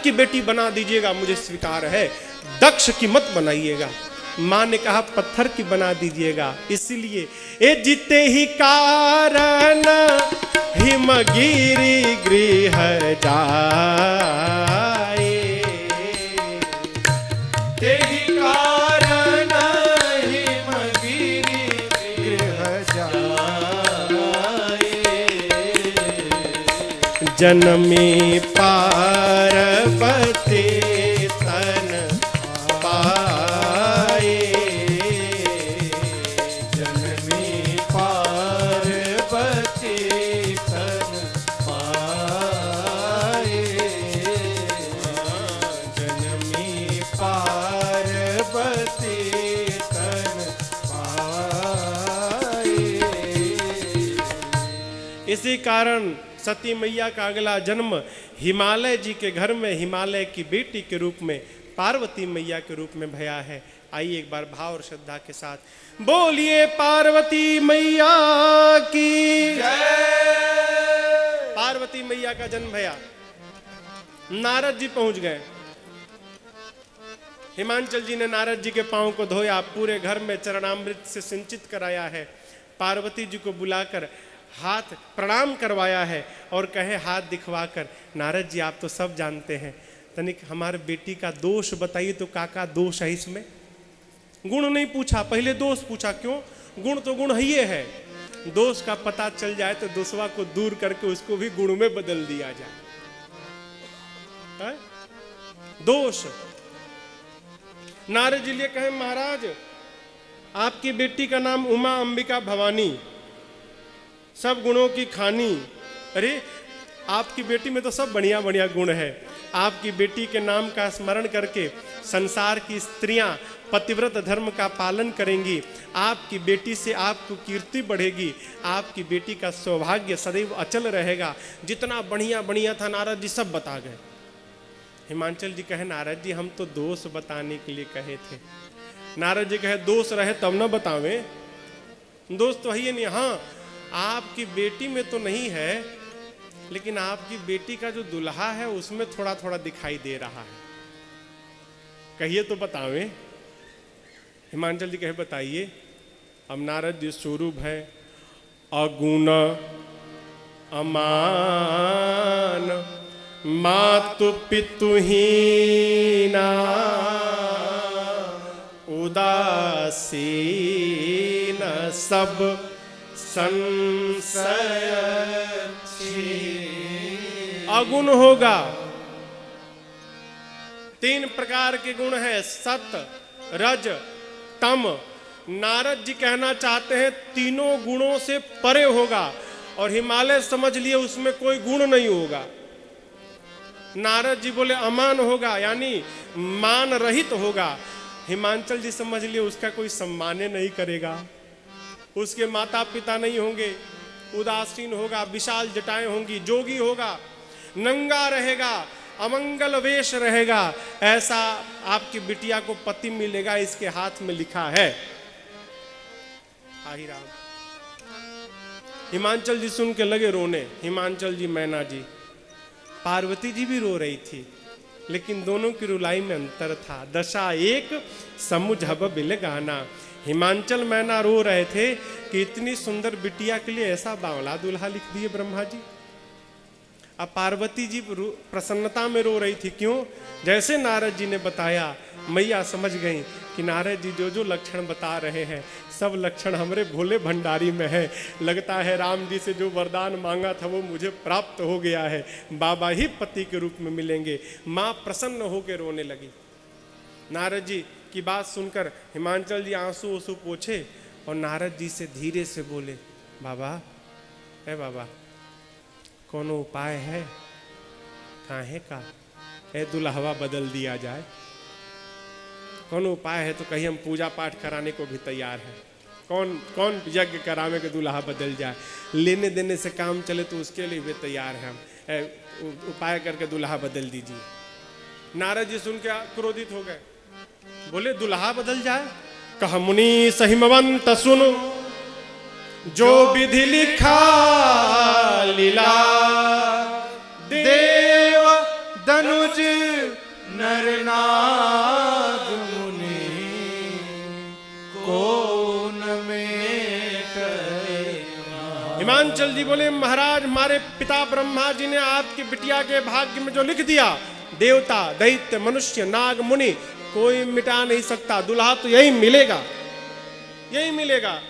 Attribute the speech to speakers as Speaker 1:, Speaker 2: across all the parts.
Speaker 1: की बेटी बना दीजिएगा, मुझे स्वीकार है, दक्ष की मत बनाइएगा। माँ ने कहा पत्थर की बना दीजिएगा। इसीलिए ए जीते ही कारण हिमगिरी गृह जाए, ते ही कारण हिमगिरी गृह जाए, जनमी पार्वती तन पाए, जनमी पार्वती तन पाए, जनमी पार्वती तन पाए। इसी कारण सती मैया का अगला जन्म हिमालय जी के घर में हिमालय की बेटी के रूप में पार्वती मैया के रूप में भया है। आइए एक बार भाव और श्रद्धा के साथ बोलिए पार्वती मैया की जय। पार्वती मैया का जन्म भया, नारद जी पहुंच गए। हिमांचल जी ने नारद जी के पांव को धोया, पूरे घर में चरणामृत से सिंचित कराया है, पार्वती जी को बुलाकर हाथ प्रणाम करवाया है और कहे हाथ दिखवाकर, नारद जी आप तो सब जानते हैं, तनिक हमारे बेटी का दोष बताइए तो काका दोष है इसमें। गुण नहीं पूछा, पहले दोष पूछा। क्यों? गुण तो गुण ही है, दोष का पता चल जाए तो दोषवा को दूर करके उसको भी गुण में बदल दिया जाए। दोष नारद जी लिए कहे महाराज आपकी बेटी का नाम उमा अंबिका भवानी, सब गुणों की खानी। अरे आपकी बेटी में तो सब बढ़िया बढ़िया गुण है। आपकी बेटी के नाम का स्मरण करके संसार की स्त्रियां पतिव्रत धर्म का पालन करेंगी, आपकी बेटी से आपको कीर्ति बढ़ेगी, आपकी बेटी का सौभाग्य सदैव अचल रहेगा। जितना बढ़िया बढ़िया था नारद जी सब बता गए। हिमांचल जी कहे नारद जी हम तो दोष बताने के लिए कहे थे। नारद जी कहे दोष रहे तब न बतावें, दोष तो है नहीं। हाँ आपकी बेटी में तो नहीं है, लेकिन आपकी बेटी का जो दुल्हा है उसमें थोड़ा थोड़ा दिखाई दे रहा है, कहिए तो बतावें। हिमांचल जी कहे बताइए। अब नारद जी स्वरूप है अगुण अमान मातु पितुहीना उदासीन सब संशय। अगुण होगा, तीन प्रकार के गुण हैं, सत रज तम। नारद जी कहना चाहते हैं तीनों गुणों से परे होगा, और हिमालय समझ लिए उसमें कोई गुण नहीं होगा। नारद जी बोले अमान होगा, यानी मान रहित होगा। हिमांचल जी समझ लिए उसका कोई सम्मान नहीं करेगा, उसके माता पिता नहीं होंगे, उदासीन होगा, विशाल जटाएं होंगी, जोगी होगा, नंगा रहेगा, अमंगल वेश रहेगा, ऐसा आपकी बिटिया को पति मिलेगा, इसके हाथ में लिखा है। आही राम। हिमांचल जी सुन के लगे रोने, हिमांचल जी मैना जी। पार्वती जी भी रो रही थी, लेकिन दोनों की रुलाई में अंतर था। दशा एक समुझब बिल गाना। हिमांचल मैना रो रहे थे कि इतनी सुंदर बिटिया के लिए ऐसा बावला दूल्हा लिख दिए ब्रह्मा जी। अब पार्वती जी प्रसन्नता में रो रही थी। क्यों? जैसे नारद जी ने बताया, मैया समझ गई कि नारद जी जो जो लक्षण बता रहे हैं सब लक्षण हमरे भोले भंडारी में है। लगता है राम जी से जो वरदान मांगा था वो मुझे प्राप्त हो गया है, बाबा ही पति के रूप में मिलेंगे। माँ प्रसन्न होकर रोने लगी। नारद जी की बात सुनकर हिमांचल जी आंसू ओंसू पोछे और नारद जी से धीरे से बोले, बाबा है बाबा, कोनो उपाय है? काहे का ए दुल्हवा बदल दिया जाए? कौन उपाय है तो कहीं हम पूजा पाठ कराने को भी तैयार है। कौन कौन यज्ञ करावे के दुल्हा बदल जाए, लेने देने से काम चले तो उसके लिए भी तैयार है हम। उपाय करके दुल्हा बदल दीजिए। नारद जी सुन के क्रोधित हो गए, बोले दुल्हा बदल जाए? कह मुनि सहिमवंत सुनो, जो विधि लिखा लीला देव धनुज
Speaker 2: नर नाग मुनि को
Speaker 1: हिमांचल जी बोले महाराज हमारे पिता ब्रह्मा जी ने आपकी बिटिया के भाग्य में जो लिख दिया, देवता दैत्य मनुष्य नाग मुनि कोई मिटा नहीं सकता, दुल्हा तो यही मिलेगा, यही मिलेगा।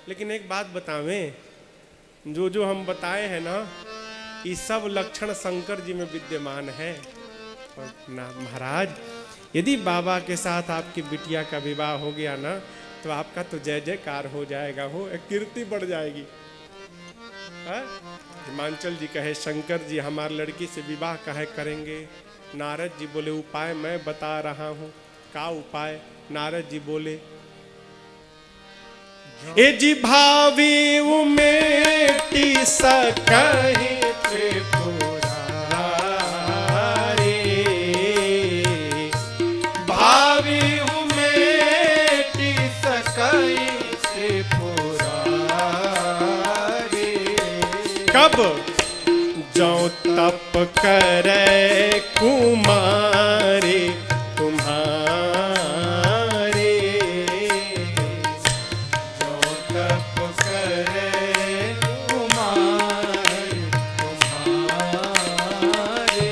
Speaker 1: लेकिन एक बात बतावें, जो जो हम बताए हैं ना, ये सब लक्षण शंकर जी में विद्यमान है। और ना महाराज यदि बाबा के साथ आपकी बिटिया का विवाह हो गया ना, तो आपका तो जय जयकार हो जाएगा, हो कीर्ति बढ़ जाएगी। हिमांचल जी कहे शंकर जी हमारी लड़की से विवाह काहे करेंगे? नारद जी बोले उपाय मैं बता रहा हूं। का उपाय? नारद जी बोले ए जी भावी उमेटी सकहि त्रिपुरारी,
Speaker 2: भावी उमेटी सकहि त्रिपुरारी।
Speaker 1: कब? जो तप करे कुमारी तुम्हारे,
Speaker 2: जो तप करे कुमारी तुम्हारे,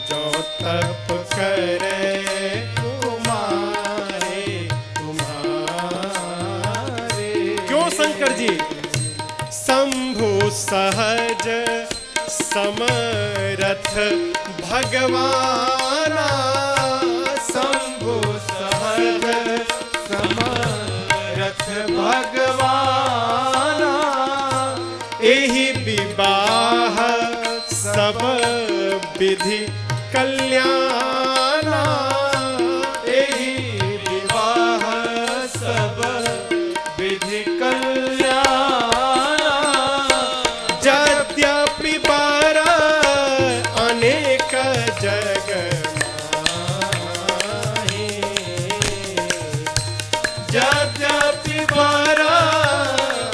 Speaker 1: जो तप करे
Speaker 2: कुमारी तुम्हारे।
Speaker 1: क्यों शंकर जी? शंभु सहज समरथ भगवाना,
Speaker 2: शंभु सहज समरथ भगवाना,
Speaker 1: एहि विवाह सब विधि कल्याणा,
Speaker 2: एहि विवाह सब विधि कल्याणा।
Speaker 1: यद्यपि बर अनेक जग माहि,
Speaker 2: यद्यपि बर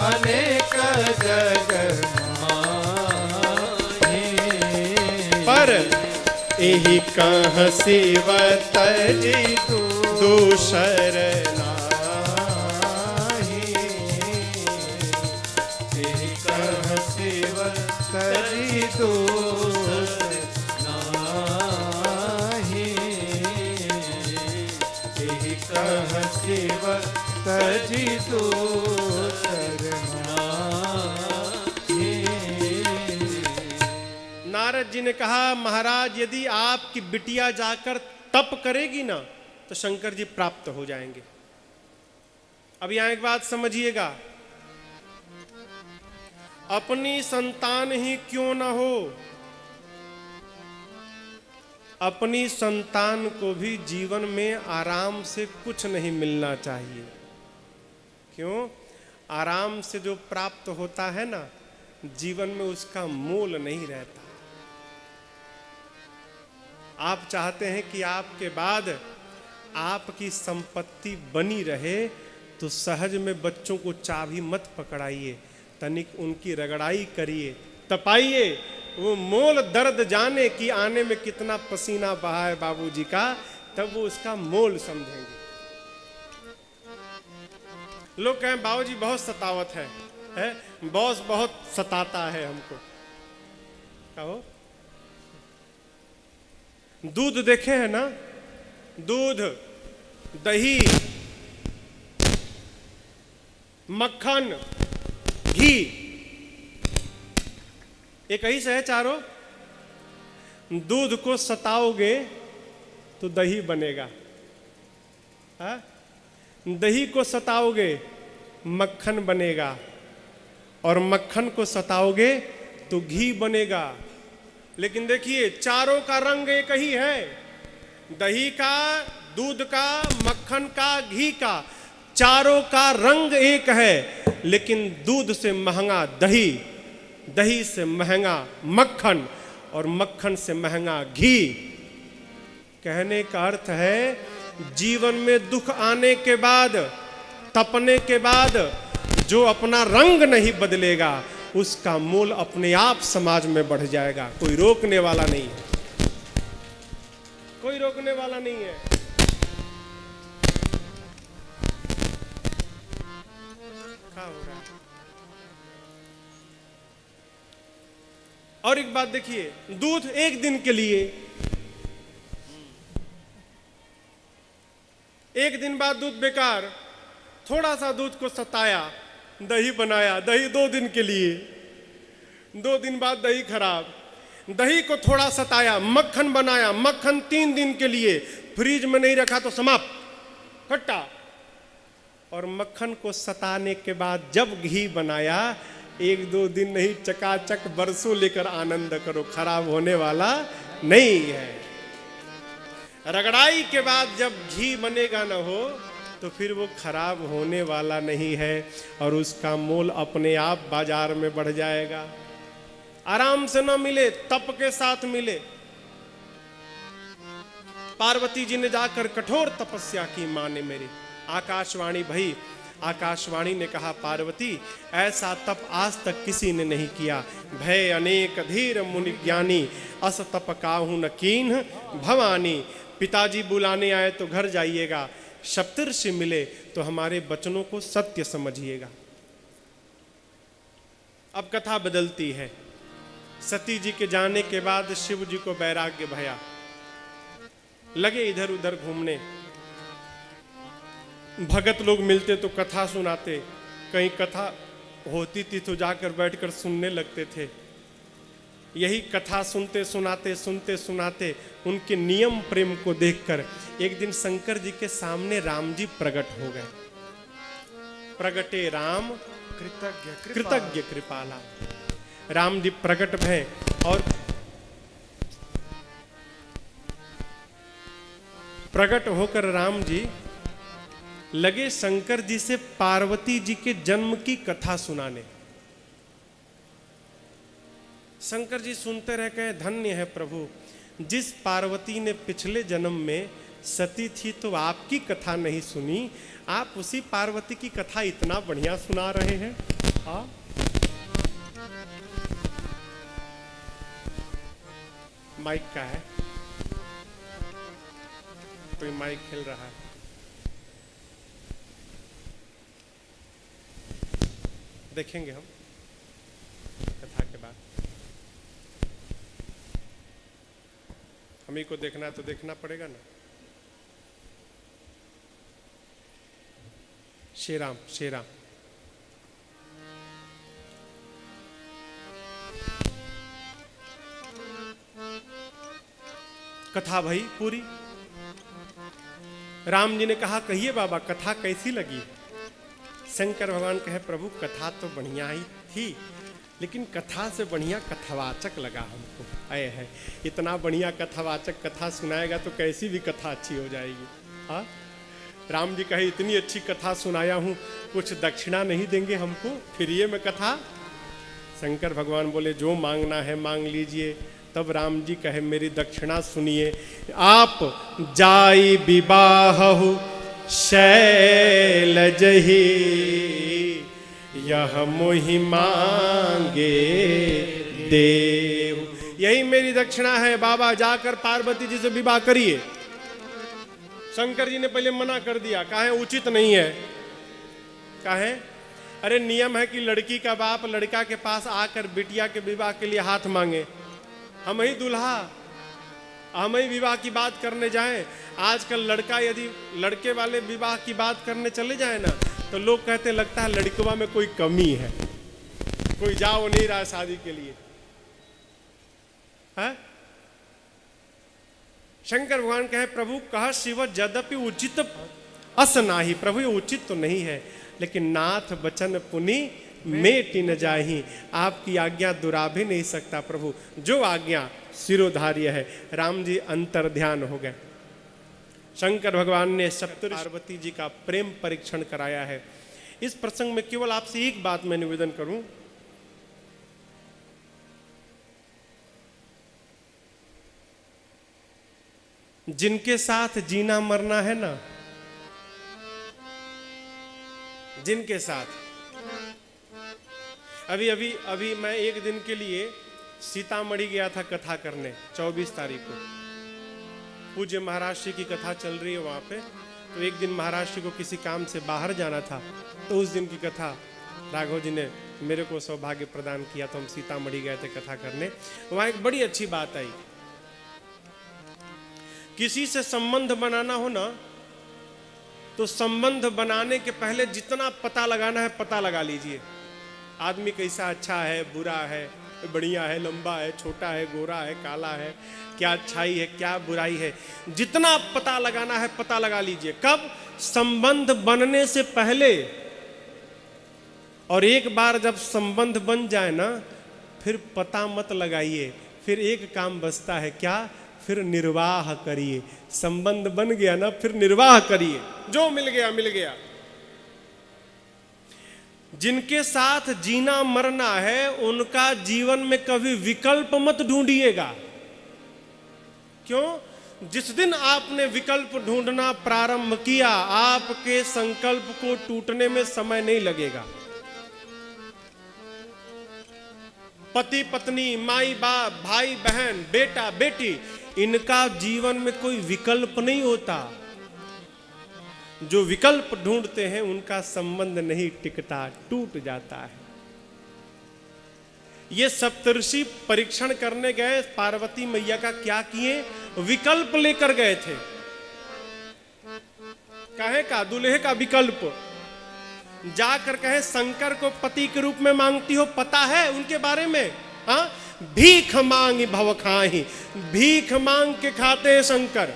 Speaker 2: अनेक जग माहि,
Speaker 1: पर एहि कह सेवत जी दूसर नाही,
Speaker 2: एहि कह सेवत जी दूसर नाही, एहि कह सेवत जी दूसर नाही।
Speaker 1: नारद जी ने कहा महाराज यदि आपकी बिटिया जाकर तप करेगी ना, तो शंकर जी प्राप्त हो जाएंगे। अब यहां एक बात समझिएगा, अपनी संतान ही क्यों ना हो, अपनी संतान को भी जीवन में आराम से कुछ नहीं मिलना चाहिए। क्यों? आराम से जो प्राप्त होता है ना, जीवन में उसका मोल नहीं रहता। आप चाहते हैं कि आपके बाद आपकी संपत्ति बनी रहे, तो सहज में बच्चों को चाबी मत पकड़ाइए, तनिक उनकी रगड़ाई करिए, तपाइए, वो मोल दर्द जाने कि आने में कितना पसीना बहा है बाबूजी का, तब वो उसका मोल समझेंगे। लोग कहें बाबूजी बहुत सतावत है, बॉस बहुत सताता है हमको। कहो दूध देखे हैं ना, दूध दही मक्खन घी एक ही से है चारों। दूध को सताओगे तो दही बनेगा, हा? दही को सताओगे मक्खन बनेगा, और मक्खन को सताओगे तो घी बनेगा। लेकिन देखिए चारों का रंग एक ही है, दही का, दूध का, मक्खन का, घी का, चारों का रंग एक है। लेकिन दूध से महंगा दही, दही से महंगा मक्खन, और मक्खन से महंगा घी। कहने का अर्थ है जीवन में दुख आने के बाद, तपने के बाद जो अपना रंग नहीं बदलेगा, उसका मोल अपने आप समाज में बढ़ जाएगा। कोई रोकने वाला नहीं है, कोई रोकने वाला नहीं है। क्या हो रहा है? और एक बात देखिए, दूध एक दिन के लिए, एक दिन बाद दूध बेकार, थोड़ा सा दूध को सताया, दही बनाया, दही 2 दिन के लिए, 2 दिन बाद दही खराब, दही को थोड़ा सताया, मक्खन बनाया, मक्खन 3 दिन के लिए, फ्रिज में नहीं रखा तो समाप्त, खट्टा। और मक्खन को सताने के बाद जब घी बनाया, 1-2 दिन नहीं, चकाचक बरसों लेकर आनंद करो, खराब होने वाला नहीं है। रगड़ाई के बाद जब घी बनेगा ना हो तो फिर वो खराब होने वाला नहीं है और उसका मोल अपने आप बाजार में बढ़ जाएगा। आराम से ना मिले, तप के साथ मिले। पार्वती जी ने जाकर कठोर तपस्या की, मां ने मेरी। आकाशवाणी भाई, आकाशवाणी ने कहा, पार्वती ऐसा तप आज तक किसी ने नहीं किया। भय अनेक धीर मुनि ज्ञानी, अस तप काहू न कीन्ह भवानी। पिताजी बुलाने आए तो घर जाइएगा, सप्तर्षि मिले तो हमारे वचनों को सत्य समझिएगा। अब कथा बदलती है। सती जी के जाने के बाद शिव जी को वैराग्य भया, लगे इधर उधर घूमने। भगत लोग मिलते तो कथा सुनाते, कहीं कथा होती थी तो जाकर बैठकर सुनने लगते थे। यही कथा सुनते सुनाते उनके नियम प्रेम को देखकर एक दिन शंकर जी के सामने राम जी प्रकट हो गए। प्रगटे राम कृतज्ञ कृपाला। राम जी प्रकट भय और प्रकट होकर राम जी लगे शंकर जी से पार्वती जी के जन्म की कथा सुनाने। शंकर जी सुनते रह गए, धन्य है प्रभु, जिस पार्वती ने पिछले जन्म में सती थी तो आपकी कथा नहीं सुनी, आप उसी पार्वती की कथा इतना बढ़िया सुना रहे हैं। हाँ, माइक का है, कोई माइक खेल रहा है। देखेंगे हम कथा के बाद। हम ही को देखना है तो देखना पड़ेगा ना। श्री राम श्री राम। कथा भाई पूरी। राम जी ने कहा, कहिए बाबा कथा कैसी लगी। शंकर भगवान कहे, प्रभु कथा तो बढ़िया ही थी, लेकिन कथा से बढ़िया कथावाचक लगा हमको। आए है, इतना बढ़िया कथावाचक कथा सुनाएगा तो कैसी भी कथा अच्छी हो जाएगी। हाँ, राम जी कहे, इतनी अच्छी कथा सुनाया हूँ, कुछ दक्षिणा नहीं देंगे हमको फ्री में कथा। शंकर भगवान बोले, जो मांगना है मांग लीजिए। तब राम जी कहे, मेरी दक्षिणा सुनिए। आप जाई विवाहु शैलजहि, यह मोहि मांगे देव। यही मेरी दक्षिणा है बाबा, जाकर पार्वती जी से विवाह करिए। शंकर जी ने पहले मना कर दिया, कहे उचित नहीं है। कहे, अरे नियम है कि लड़की का बाप लड़का के पास आकर बिटिया के विवाह के लिए हाथ मांगे। हम ही दुल्हा, हम ही विवाह की बात करने जाएं। आजकल लड़का यदि लड़के वाले विवाह की बात करने चले जाए ना, तो लोग कहते लगता है लड़कवा में कोई कमी है, कोई जाओ नहीं रहा शादी के लिए। है? शंकर भगवान कहे, प्रभु कह शिव यद्यपि उचित असनाही। प्रभु ये उचित तो नहीं है, लेकिन नाथ बचन पुनि मेटि न जाही। आपकी आज्ञा दुरा भी नहीं सकता प्रभु, जो आज्ञा सिरोधार्य है। राम जी अंतर ध्यान हो गए। शंकर भगवान ने सप्तऋषि पार्वती जी का प्रेम परीक्षण कराया है। इस प्रसंग में केवल आपसे एक बात मैं निवेदन करूं, जिनके साथ जीना मरना है ना, जिनके साथ अभी अभी अभी मैं एक दिन के लिए सीतामढ़ी गया था कथा करने, 24 तारीख को। पूज्य महाराज श्री की कथा चल रही है वहाँ पे। तो एक दिन महाराज श्री को किसी काम से बाहर जाना था, तो उस दिन की कथा राघव जी ने मेरे को सौभाग्य प्रदान किया, तो हम सीतामढ़ी गए थे कथा करने। वहाँ एक बड़ी अच्छी बात आई, किसी से संबंध बनाना हो ना, तो संबंध बनाने के पहले जितना पता लगाना है पता लगा लीजिए। आदमी कैसा, अच्छा है, बुरा है, बढ़िया है, लंबा है, छोटा है, गोरा है, काला है, क्या अच्छाई है, क्या बुराई है, जितना पता लगाना है पता लगा लीजिए। कब? संबंध बनने से पहले। और एक बार जब संबंध बन जाए ना, फिर पता मत लगाइए, फिर एक काम बचता है, क्या? फिर निर्वाह करिए। संबंध बन गया ना, फिर निर्वाह करिए, जो मिल गया मिल गया। जिनके साथ जीना मरना है उनका जीवन में कभी विकल्प मत ढूंढिएगा। क्यों? जिस दिन आपने विकल्प ढूंढना प्रारंभ किया, आपके संकल्प को टूटने में समय नहीं लगेगा। पति पत्नी, माई बाप, भाई बहन, बेटा बेटी, इनका जीवन में कोई विकल्प नहीं होता। जो विकल्प ढूंढते हैं उनका संबंध नहीं टिकता, टूट जाता है। ये सप्तऋषि परीक्षण करने गए, पार्वती मैया का क्या किए? विकल्प लेकर गए थे। कहे का? दूल्हे का विकल्प। जाकर कहे शंकर को पति के रूप में मांगती हो, पता है उनके बारे में? हाँ, भीख मांगी भव खाही, भीख मांग के खाते हैं शंकर।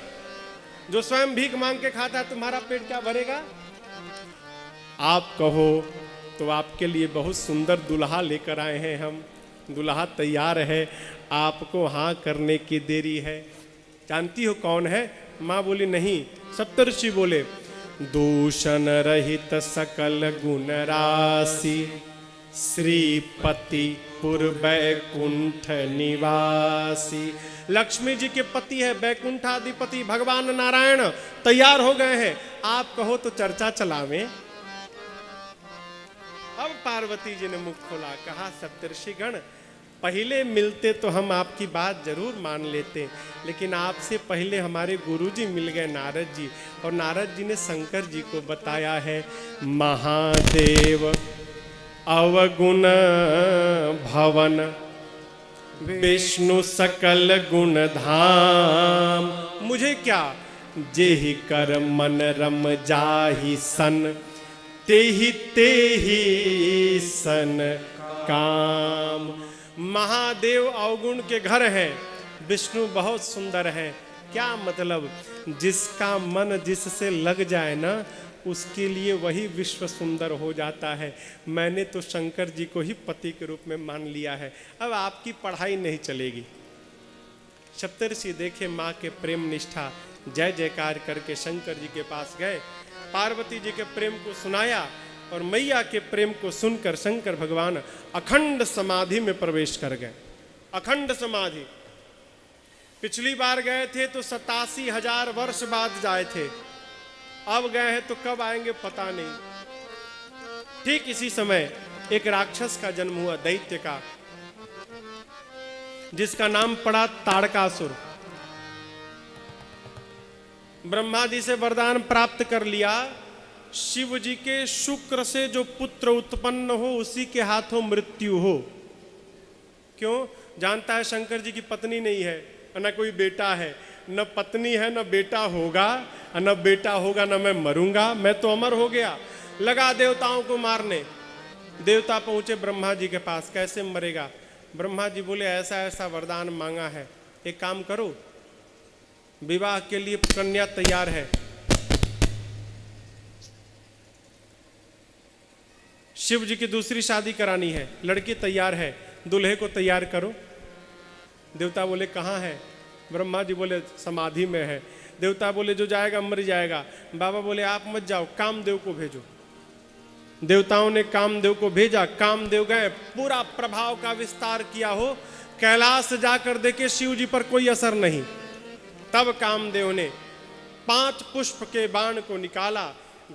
Speaker 1: जो स्वयं भीख मांग के खाता है, तुम्हारा पेट क्या भरेगा? आप कहो तो आपके लिए बहुत सुंदर दुल्हा लेकर आए हैं हम, दुल्हा तैयार है, आपको हाँ करने की देरी है। जानती हो कौन है? माँ बोली नहीं। सप्तऋषि बोले, दूषण रहित सकल गुण राशि, श्रीपति पुर बैकुंठ निवासी। लक्ष्मी जी के पति है बैकुंठाधिपति भगवान नारायण, तैयार हो गए हैं। आप कहो तो चर्चा चलावें। अब पार्वती जी ने मुख खोला, कहा सप्तर्षिगण, पहले मिलते तो हम आपकी बात जरूर मान लेते, लेकिन आपसे पहले हमारे गुरुजी मिल गए नारद जी, और नारद जी ने शंकर जी को बताया है, महादेव अवगुण भवन विष्णु सकल गुण धाम। मुझे क्या? जेहि कर मन रम जाहि सन, तेहि तेहि सन काम। महादेव अवगुण के घर है, विष्णु बहुत सुंदर है। क्या मतलब? जिसका मन जिससे लग जाए ना, उसके लिए वही विश्व सुंदर हो जाता है। मैंने तो शंकर जी को ही पति के रूप में मान लिया है, अब आपकी पढ़ाई नहीं चलेगी। सप्तर्षि देखे माँ के प्रेम निष्ठा, जय जयकार करके शंकर जी के पास गए, पार्वती जी के प्रेम को सुनाया, और मैया के प्रेम को सुनकर शंकर भगवान अखंड समाधि में प्रवेश कर गए। अखंड समाधि। पिछली बार गए थे तो 87,000 वर्ष बाद जाए थे, अब गए हैं तो कब आएंगे पता नहीं। ठीक इसी समय एक राक्षस का जन्म हुआ, दैत्य का, जिसका नाम पड़ा ताड़कासुर। ब्रह्मा जी से वरदान प्राप्त कर लिया, शिव जी के शुक्र से जो पुत्र उत्पन्न हो उसी के हाथों मृत्यु हो। क्यों? जानता है शंकर जी की पत्नी नहीं है, न कोई बेटा है, न पत्नी है, न बेटा होगा, न बेटा होगा, न मैं मरूंगा, मैं तो अमर हो गया। लगा देवताओं को मारने। देवता पहुंचे ब्रह्मा जी के पास, कैसे मरेगा? ब्रह्मा जी बोले, ऐसा ऐसा वरदान मांगा है, एक काम करो, विवाह के लिए कन्या तैयार है। शिव जी की दूसरी शादी करानी है, लड़की तैयार है, दूल्हे को तैयार करो। देवता बोले कहाँ है? ब्रह्मा जी बोले समाधि में है। देवता बोले जो जाएगा मर जाएगा। बाबा बोले आप मत जाओ, कामदेव को भेजो। देवताओं ने कामदेव को भेजा, कामदेव गए, पूरा प्रभाव का विस्तार किया हो, कैलाश जाकर देखे शिव जी पर कोई असर नहीं। तब कामदेव ने 5 पुष्प के बाण को निकाला,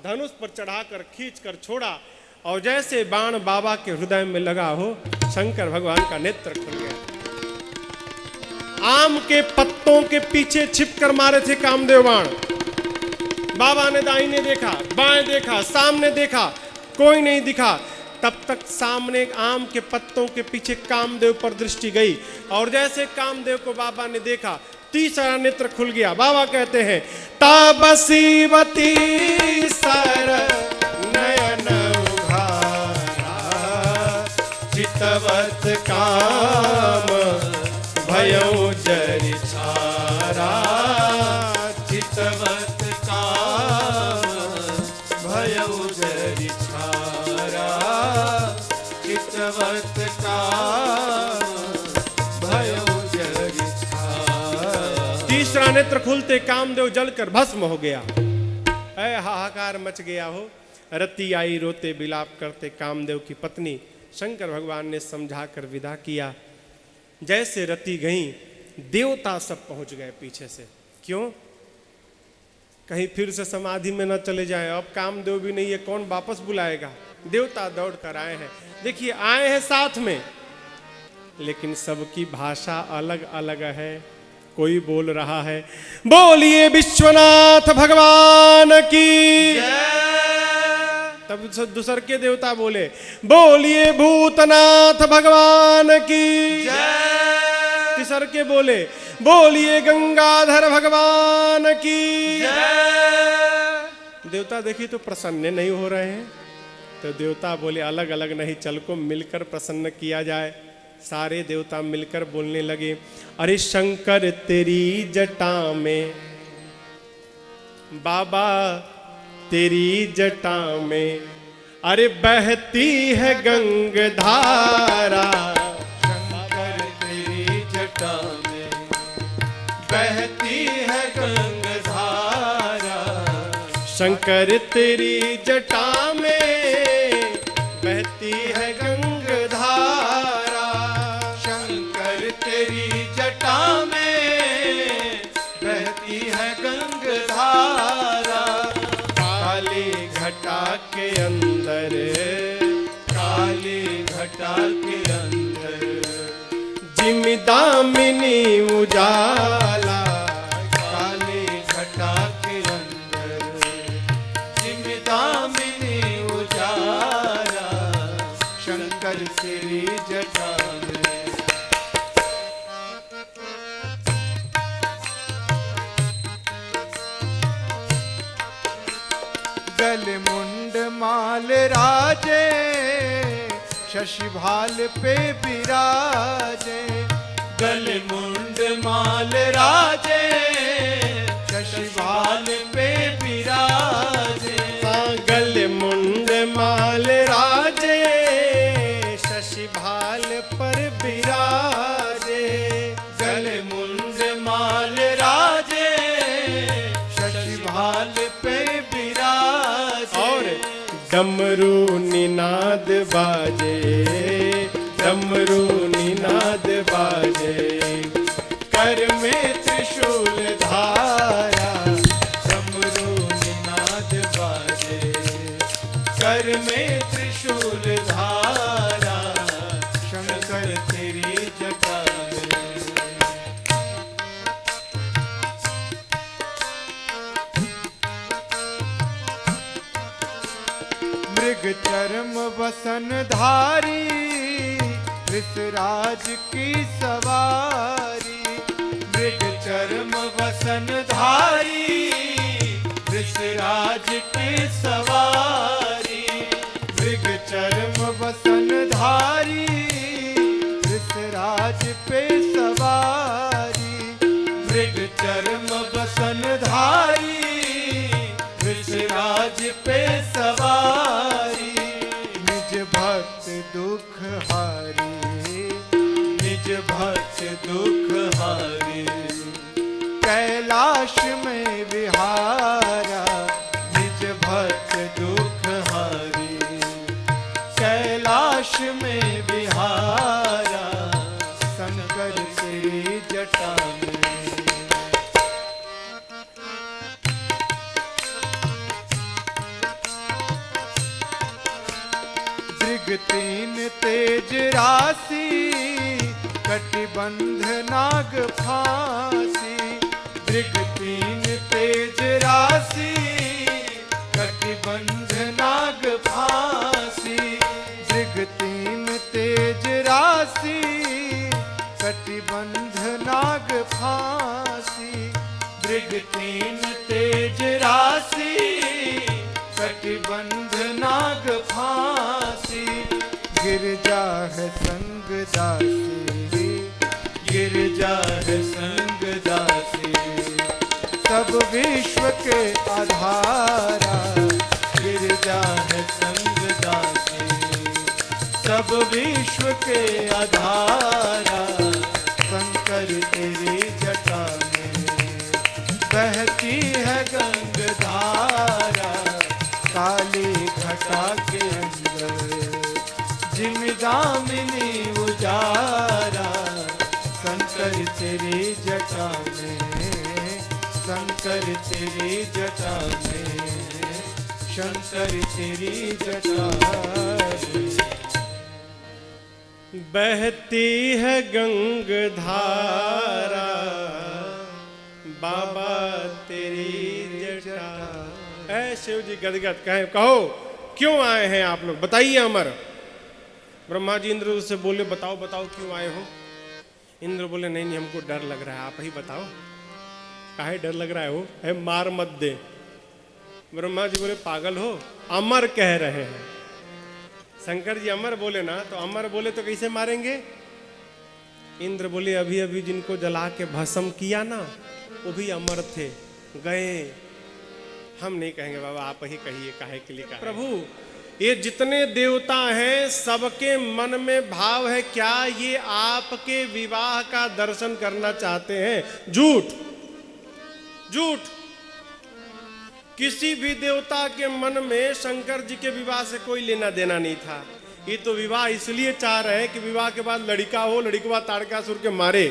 Speaker 1: धनुष पर चढ़ाकर खींचकर छोड़ा, और जैसे बाण बाबा के हृदय में लगा हो, शंकर भगवान का नेत्र खुल गया। आम के पत्तों के पीछे छिपकर मारे थे कामदेव बाण। बाबा ने दाहिने देखा, बाएं देखा, सामने देखा, कोई नहीं दिखा। तब तक सामने आम के पत्तों के पीछे कामदेव पर दृष्टि गई, और जैसे कामदेव को बाबा ने देखा, तीसरा नेत्र खुल गया। बाबा कहते हैं, ताबसीवती सर नयन उघारा, चितवत काम भयउ जरि छारा,
Speaker 2: चितवत काम भयउ जरि छारा, चितवत काम भयउ जरि छारा।
Speaker 1: तीसरा नेत्र खुलते कामदेव जलकर भस्म हो गया। ऐ हाहाकार मच गया हो। रति आई रोते विलाप करते कामदेव की पत्नी। शंकर भगवान ने समझा कर विदा किया। जैसे रति गई, देवता सब पहुंच गए पीछे से। क्यों? कहीं फिर से समाधि में न चले जाएं। अब कामदेव भी नहीं है, कौन वापस बुलाएगा? देवता दौड़ कर आए हैं। देखिए, आए हैं साथ में, लेकिन सबकी भाषा अलग अलग है। कोई बोल रहा है, बोलिए विश्वनाथ भगवान की। तब दूसर के देवता बोले, बोलिए भूतनाथ भगवान की। तीसर के बोले, बोलिए गंगाधर भगवान की। देवता देखिए तो प्रसन्न नहीं हो रहे हैं। तो देवता बोले, अलग अलग नहीं, चल को मिलकर प्रसन्न किया जाए। सारे देवता मिलकर बोलने लगे, अरे शंकर तेरी जटा में, बाबा तेरी जटा में, अरे बहती है गंगधारा।
Speaker 2: शंकर तेरी जटा में बहती है गंगधारा,
Speaker 1: शंकर तेरी जटा में बहती है गंगधारा।
Speaker 2: शंकर तेरी जटा में बहती है गंगधारा।
Speaker 1: काली घटा के अंदर,
Speaker 2: काली घटा के अंदर,
Speaker 1: जिमिदामिनी उजाला।
Speaker 2: काली घटा के अंदर, जिमिदामिनी उजाला। शंकर तेरी जटा में गल मुंड माल राजे, शशि भाल पे विराजे। गल मुंड माल राजे, शशि भाल पे विराजे।
Speaker 1: गल मुंड माल राजे, शशि भाल पर विराजे।
Speaker 2: गल मुंड माल राजे, शशि भाल पे विराजे।
Speaker 1: और डमरू निनाद बाजे, डमरू निनाद बाजे। कर में त्रिशूल धारा,
Speaker 2: डमरू निनाद बाजे। कर में त्रिशूल धारा। शंकर तेरी जटा में मृग चर्म वसन धारी, ऋषराज की सवारी। मृग चर्म वसन धारी, ऋषराज की सवारी। मृग चर्म वसन धारी, ऋषराज पे सवारी। मृग चर्म वसन धारी, ऋषराज पे सवारी। निज भक्त दुख हारी, निज भक्त दुख हारी। कैलाश में विहारा, निज भक्त दुख हारी। कैलाश में विहारा, शंकर तेरी जटा में तेज राशि, कटिबंध नाग फांसी। दृग तीन तेज राशि, कटिबंध नाग फांसी। दृग तीन तेज राशि, कटिबंध नाग फांसी। दृग तीन तेज राशि, कटिबंध नाग फांसी। गिरजा है संग दासी, गिरजा है संग दासी। सब विश्व के आधारा, गिरजा है संग दासी। सब विश्व के आधारा, शंकर तेरी जटा में बहती है गंगधारा। काली घटा के अंदर जिमदामिनी उजारा। शंकर तेरी जटा में, शंकर तेरी जटा में, शंकर तेरी जटा में।
Speaker 1: बहती है गंगधारा, बाबा तेरी जटा। ऐ शिव जी गदगद कहे, कहो क्यों आए हैं आप लोग, बताइए अमर। ब्रह्मा जी इंद्र से बोले, बताओ बताओ क्यों आए हो। इंद्र बोले, नहीं नहीं हमको डर लग रहा है, आप ही बताओ काहे डर लग रहा है हो, है मार मत दे। ब्रह्मा जी बोले, पागल हो, अमर कह रहे हैं। शंकर जी अमर बोले ना, तो अमर बोले तो कैसे मारेंगे। इंद्र बोले, अभी अभी जिनको जला के भस्म किया ना, वो भी अमर थे, गए। हम नहीं कहेंगे बाबा, आप ही कहिए काहे के लिए कहा। प्रभु ये जितने देवता हैं सबके मन में भाव है क्या ये आपके विवाह का दर्शन करना चाहते हैं। झूठ झूठ। किसी भी देवता के मन में शंकर जी के विवाह से कोई लेना देना नहीं था। ये तो विवाह इसलिए चाह रहे हैं कि विवाह के बाद लड़का हो, लड़की के बाद तारकासुर के मारे।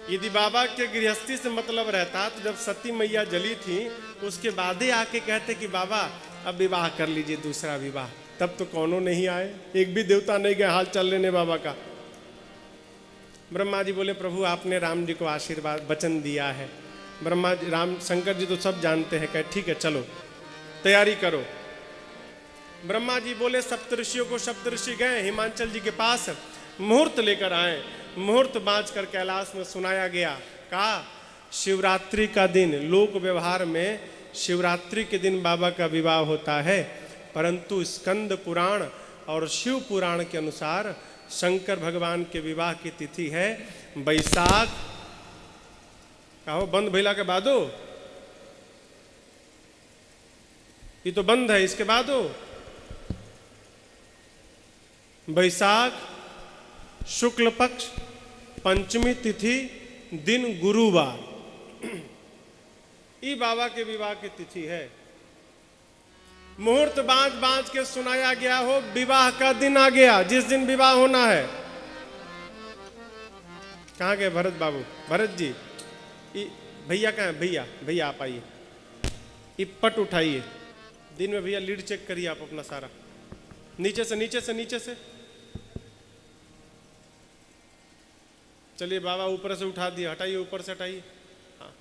Speaker 1: यदि बाबा के गृहस्थी से मतलब रहता तो जब सती मैया जली थी उसके बाद ही आके कहते कि बाबा अब विवाह कर लीजिए, दूसरा विवाह। तब तो कौनों नहीं आए, एक भी देवता नहीं गए हाल चल लेने बाबा का। ब्रह्मा जी बोले, प्रभु आपने राम जी को आशीर्वाद वचन दिया है। ब्रह्मा जी, राम शंकर जी तो सब जानते हैं, कहे ठीक है चलो तैयारी करो। ब्रह्मा जी बोले, सप्तऋषियों को, सप्तऋषि गए हिमांचल जी के पास, मुहूर्त लेकर आए। मुहूर्त बाँच कर कैलाश में सुनाया गया। कहा शिवरात्रि का दिन, लोक व्यवहार में शिवरात्रि के दिन बाबा का विवाह होता है, परंतु स्कंद पुराण और शिव पुराण के अनुसार शंकर भगवान के विवाह की तिथि है बैसाख। कहो बंद भैला के बाद हो, ये तो बंद है, इसके बाद हो बैसाख शुक्ल पक्ष पंचमी तिथि दिन गुरुवार। ये बाबा के विवाह की तिथि है। मुहूर्त बांच बांच के सुनाया गया हो, विवाह का दिन आ गया जिस दिन विवाह होना है। कहाँ गए भरत बाबू, भरत जी, भैया कहाँ है, भैया भैया आप आइए, ये पट उठाइए। दिन में भैया लीड चेक करिए आप अपना सारा, नीचे से नीचे से नीचे से। चलिए बाबा ऊपर से उठा दिया, हटाइए ऊपर से हटाइए। हाँ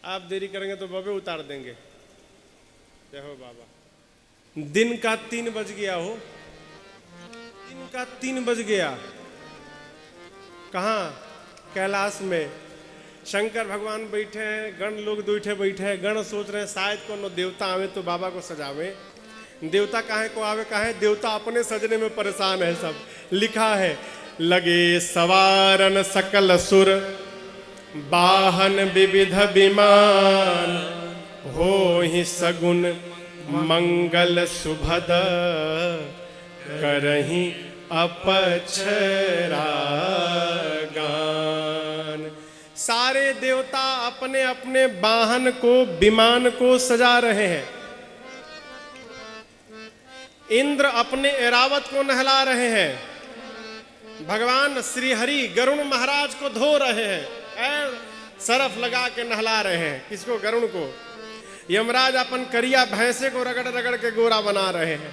Speaker 1: आप देरी करेंगे तो बाबे उतार देंगे। जय हो बाबा। दिन का 3 बज गया हो, दिन का 3 बज गया। कहाँ? कैलाश में शंकर भगवान बैठे हैं, गण लोग दूठे बैठे हैं। गण सोच रहे हैं शायद कोनो देवता आवे तो बाबा को सजावे। देवता काहे को आवे, काहे देवता अपने सजने में परेशान है सब। लिखा है, लगे सवारन सकल सुर, वाहन विविध विमान, हो ही सगुन मंगल सुभद, करही अपक्षरा गान। सारे देवता अपने अपने वाहन को, विमान को सजा रहे हैं। इंद्र अपने ऐरावत को नहला रहे हैं। भगवान श्री हरि गरुण महाराज को धो रहे हैं, सरफ लगा के नहला रहे हैं। किसको? गरुण को। यमराज अपन करिया भैंसे को रगड़ रगड़ के गोरा बना रहे हैं।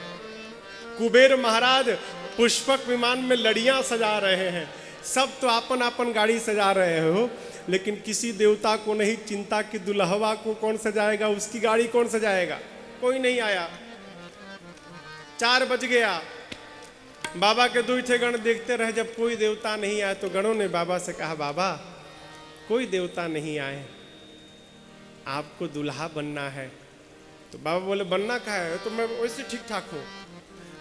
Speaker 1: कुबेर महाराज पुष्पक विमान में लड़ियां सजा रहे हैं, सब तो अपन अपन गाड़ी सजा रहे हो, लेकिन किसी देवता को नहीं चिंता कि दुल्हवा को कौन सजाएगा, उसकी गाड़ी कौन सजाएगा। कोई नहीं आया। 4 बज गया, बाबा के 2 थे गण देखते रहे। जब कोई देवता नहीं आया तो गणों ने बाबा से कहा, बाबा कोई देवता नहीं आए, आपको दुल्हा बनना है। तो बाबा बोले, बनना क्या है, तो मैं वैसे ठीक ठाक हूँ।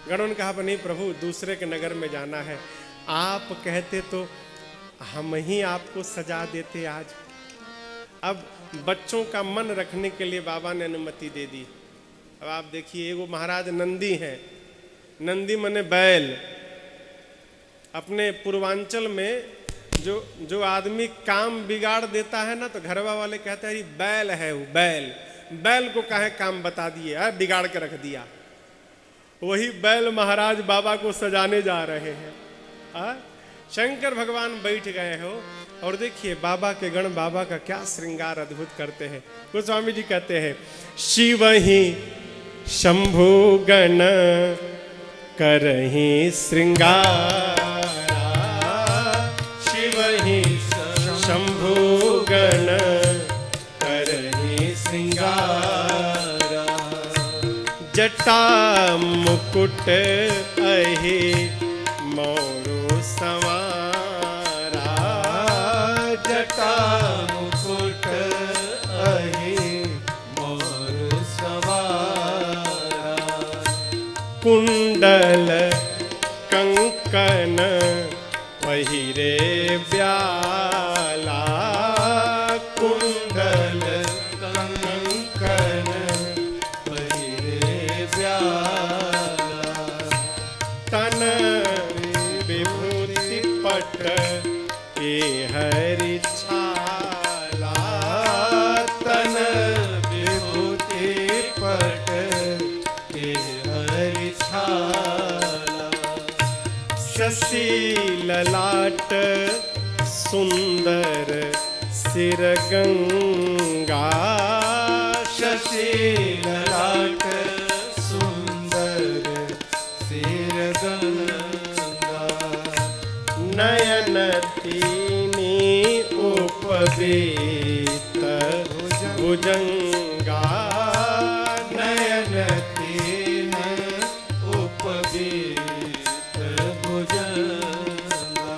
Speaker 1: गणों ने कहा, नहीं प्रभु, दूसरे के नगर में जाना है, आप कहते तो हम ही आपको सजा देते आज। अब बच्चों का मन रखने के लिए बाबा ने अनुमति दे दी। अब आप देखिए, एगो महाराज नंदी हैं, नंदी मने बैल। अपने पूर्वांचल में जो आदमी काम बिगाड़ देता है ना, तो घरवा वाले कहते हैं, बैल है वो, बैल को काहे काम बता दिए, बिगाड़ के रख दिया। वही बैल महाराज बाबा को सजाने जा रहे हैं। शंकर भगवान बैठ गए हो, और देखिए बाबा के गण बाबा का क्या श्रृंगार अद्भुत करते हैं। गोस्वामी जी कहते हैं, शिव ही शंभु गण करहि श्रृंगारा, शिव ही शंभु गण करहि श्रृंगारा, जटा मुकुट अहि मोरु संवारा, जटा मुकुट अहि मोरु संवारा, कुंडल कंकन पहिरे ब्याला, कुंडल कंकन पहिरे ब्याला, तन विभूति पट के हरि छाला, तन विभूति पट के हरि छाला, शशि ललाट सुंदर सिर गंगा, शशि ललाट सुंदर सिर गंगा, नयन तीनी उपवीत भुजंगा, नयन तीन उपवीत भुजंगा,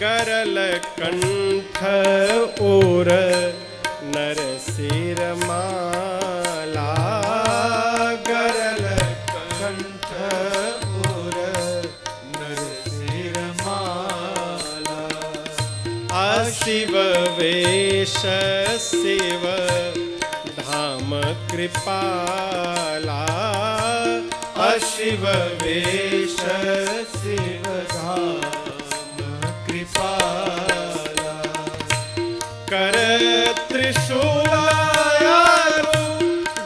Speaker 1: करल कंठ और नरसिर माला, गरल कंठ और नरसिर माला, अशिव वेश शिव धाम कृपाला, अशिव वेश शिव धाम कृपाला, कर त्रिशूल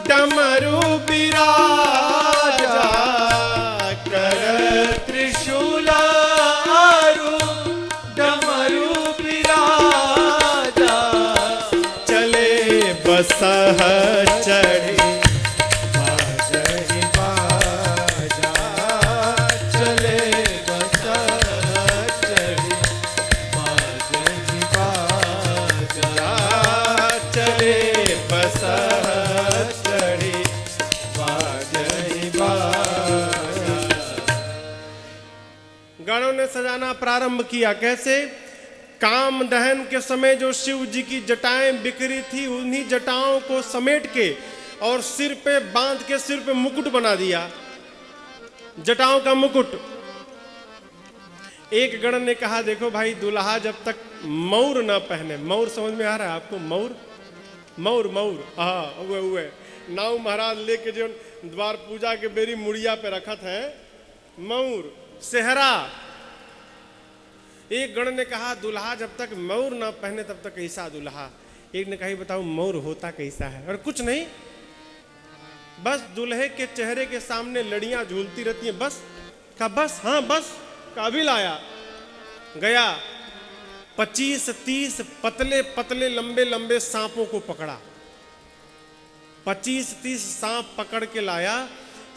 Speaker 1: डमरू बिराजा, कर त्रिशूल डमरू बिराजा, चले बसह चढ़े बाजहि बाजा, चले बसह चढ़े बाजहि बाजा, चले बसह चढ़े बाजहि बाजा। गणों ने सजाना प्रारंभ किया। कैसे? काम दहन के समय जो शिव जी की जटाएं बिखरी थी, उन्हीं जटाओं को समेट के और सिर पे बांध के सिर पे मुकुट बना दिया, जटाओं का मुकुट। एक गण ने कहा, देखो भाई, दुल्हा जब तक मौर न पहने, मौर समझ में आ रहा है आपको? मौर मौर मौर, हाँ उए नाव महाराज लेके जो द्वार पूजा के बेरी मुड़िया पे रखत है, मौर सेहरा। एक गण ने कहा, दुल्हा जब तक मौर न पहने तब तक कैसा दुल्हा। एक ने कहा, बताओ मौर होता कैसा है? और कुछ नहीं, बस दूल्हे के चेहरे के सामने लड़ियां झूलती रहती हैं, बस का बस, हाँ बस काबिल आया गया। 25-30 पतले पतले लंबे लंबे सांपों को पकड़ा, 25-30 सांप पकड़ के लाया,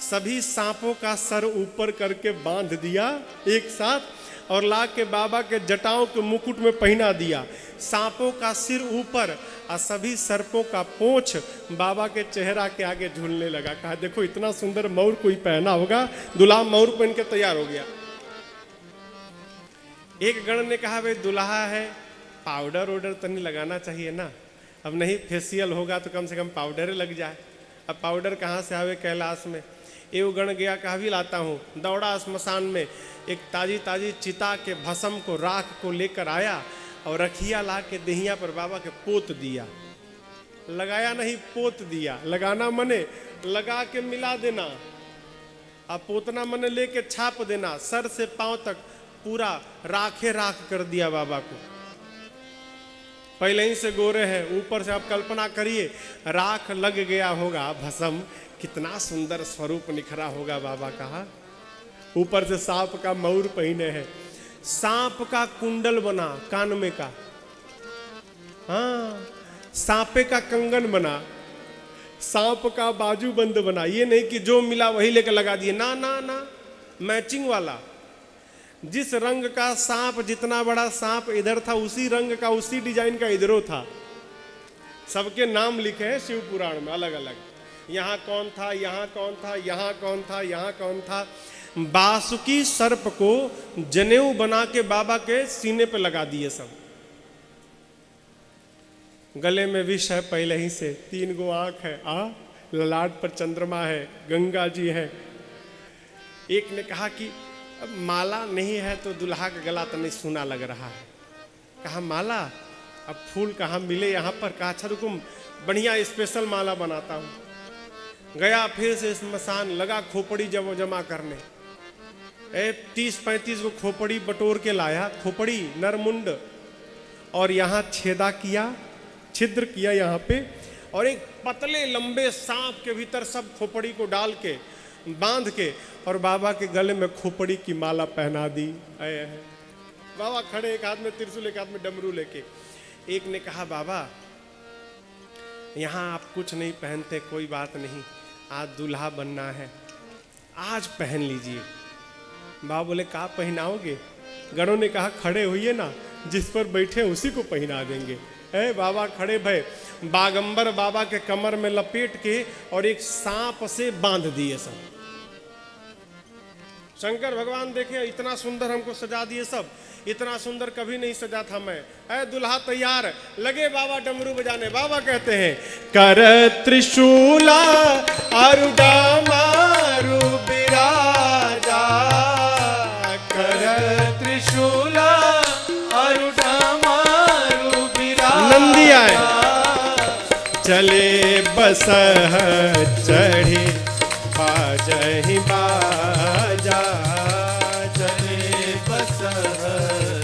Speaker 1: सभी सांपों का सर ऊपर करके बांध दिया एक साथ और ला के बाबा के जटाओं के मुकुट में पहना दिया। सांपों का सिर ऊपर और सभी सर्पों का पूंछ बाबा के चेहरा के आगे झूलने लगा। कहा देखो इतना सुंदर मौर कोई पहना होगा। दुल्हा मौर पहन के तैयार हो गया। एक गण ने कहा भाई दुल्हा है, पाउडर वाउडर तो नहीं लगाना चाहिए ना। अब नहीं फेशियल होगा तो कम से कम पाउडर लग जाए। अब पाउडर कहाँ से आवे कैलाश में। एवं गण गया, कहा भी लाता हूँ। दौड़ा स्मशान में, एक ताजी ताजी चिता के भस्म को राख को लेकर आया और रखिया ला के देहिया पर बाबा के पोत दिया। लगाया नहीं, पोत दिया। लगाना मने लगा के मिला देना, अब पोतना मने लेके छाप देना। सर से पांव तक पूरा राखे राख कर दिया बाबा को। पहले ही से गोरे हैं, ऊपर से आप कल्पना करिए राख लग गया होगा भस्म, कितना सुंदर स्वरूप निखरा होगा बाबा का। ऊपर से सांप का मऊर पहने हैं, सांप का कुंडल बना कान में का, हाँ सांपे का कंगन बना, सांप का बाजूबंद बना। ये नहीं कि जो मिला वही लेकर लगा दिए, ना ना ना, मैचिंग वाला। जिस रंग का सांप, जितना बड़ा सांप इधर था उसी रंग का उसी डिजाइन का इधरों था। सबके नाम लिखे हैं शिव पुराण में अलग अलग। यहाँ कौन था, यहाँ कौन था, यहाँ कौन था, यहाँ कौन था। बासुकी सर्प को जनेऊ बना के बाबा के सीने पे लगा दिए सब। गले में विष है पहले ही से, 3 गो आंख है, ललाट पर चंद्रमा है, गंगा जी है। एक ने कहा कि अब माला नहीं है तो दुल्हा का गला तो नहीं सुना लग रहा है। कहा माला, अब फूल कहाँ मिले यहाँ पर। कहा अच्छा रुको बढ़िया स्पेशल माला बनाता हूँ। गया फिर से स्मशान, लगा खोपड़ी जब जमा करने। 30-35 को खोपड़ी बटोर के लाया, खोपड़ी नरमुंड, और यहाँ छेदा किया, छिद्र किया यहाँ पे, और एक पतले लंबे सांप के भीतर सब खोपड़ी को डाल के बांध के और बाबा के गले में खोपड़ी की माला पहना दी। बाबा खड़े, एक हाथ में त्रिशूल एक हाथ में डमरू लेके। एक ने कहा बाबा यहाँ आप कुछ नहीं पहनते, कोई बात नहीं, आज दूल्हा बनना है, आज पहन लीजिए। बाबा बोले कहाँ पहनाओगे। गणों ने कहा खड़े होइए ना, जिस पर बैठे उसी को पहना देंगे। बाबा खड़े भय, बागंबर बाबा के कमर में लपेट के और एक सांप से बांध दिए सब। शंकर भगवान देखे इतना सुंदर हमको सजा दिए सब, इतना सुंदर कभी नहीं सजा था मैं। दुल्हा तैयार, लगे बाबा डमरू बजाने। बाबा कहते हैं कर त्रिशूला अरुडा मारु बिराजा,
Speaker 2: कर त्रिशूला अरुडा मारु बिराजा।
Speaker 1: नंदी आए चले बसह चढ़ी बाजहि बाजा,
Speaker 2: चले बसह